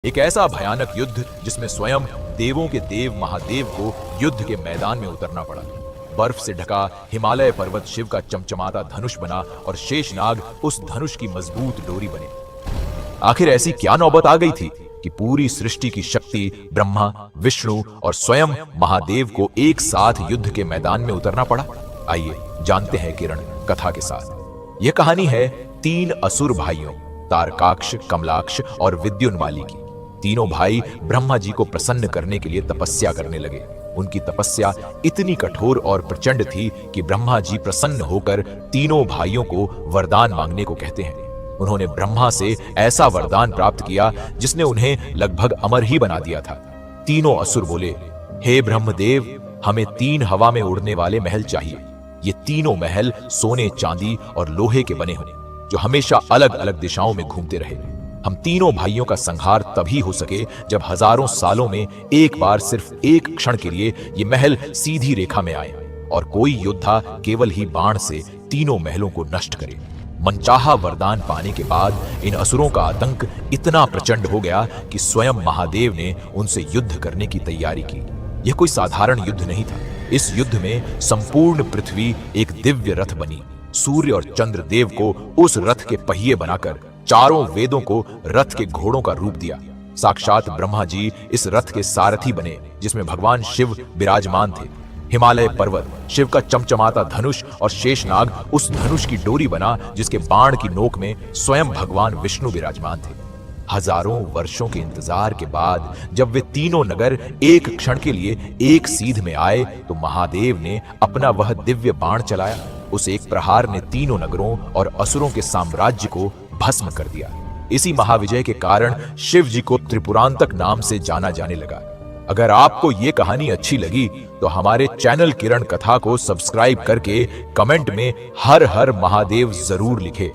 एक ऐसा भयानक युद्ध जिसमें स्वयं देवों के देव महादेव को युद्ध के मैदान में उतरना पड़ा। बर्फ से ढका हिमालय पर्वत शिव का चमचमाता धनुष बना और शेषनाग उस धनुष की मजबूत डोरी बने। आखिर ऐसी क्या नौबत आ गई थी कि पूरी सृष्टि की शक्ति ब्रह्मा, विष्णु और स्वयं महादेव को एक साथ युद्ध के मैदान में उतरना पड़ा। आइए जानते हैं किरण कथा के साथ। यह कहानी है 3 असुर भाइयों तारकाक्ष, कमलाक्ष और विद्युन्माली की। तीनों भाई ब्रह्मा जी को प्रसन्न करने के लिए तपस्या करने लगे। उनकी तपस्या इतनी कठोर और प्रचंड थी कि ब्रह्मा जी प्रसन्न होकर तीनों भाइयों को वरदान मांगने को कहते हैं। उन्होंने ब्रह्मा से ऐसा वरदान प्राप्त किया जिसने उन्हें लगभग अमर ही बना दिया था। तीनों असुर बोले, हे ब्रह्मदेव, हमें 3 हवा में उड़ने वाले महल चाहिए। ये तीनों महल सोने, चांदी और लोहे के बने हों, जो हमेशा अलग अलग दिशाओं में घूमते रहे। हम तीनों भाइयों का संहार तभी हो सके जब हजारों सालों में एक बार सिर्फ एक क्षण के लिए ये महल सीधी रेखा में आए और कोई योद्धा केवल ही बाण से तीनों महलों को नष्ट करे। मनचाहा वरदान पाने के बाद इन असुरों का आतंक इतना प्रचंड हो गया कि स्वयं महादेव ने उनसे युद्ध करने की तैयारी की। यह कोई साधारण युद्ध नहीं था। इस युद्ध में संपूर्ण पृथ्वी एक दिव्य रथ बनी। सूर्य और चंद्र देव को उस रथ के पहिए बनाकर चारों वेदों को रथ के घोड़ों का रूप दिया। साक्षात ब्रह्मा जी इस रथ के सारथी बने, जिसमें भगवान शिव विराजमान थे। हिमालय पर्वत शिव का चमचमाता धनुष और शेषनाग उस धनुष की डोरी बना, जिसके बाण की नोक में स्वयं भगवान विष्णु विराजमान थे। हजारों वर्षों के इंतजार के बाद जब वे तीनों नगर एक क्षण के लिए एक सीध में आए, तो महादेव ने अपना वह दिव्य बाण चलाया। उस एक प्रहार ने तीनों नगरों और असुरों के साम्राज्य को भस्म कर दिया। इसी महाविजय के कारण शिव जी को त्रिपुरांतक नाम से जाना जाने लगा। अगर आपको ये कहानी अच्छी लगी तो हमारे चैनल किरण कथा को सब्सक्राइब करके कमेंट में हर हर महादेव जरूर लिखें।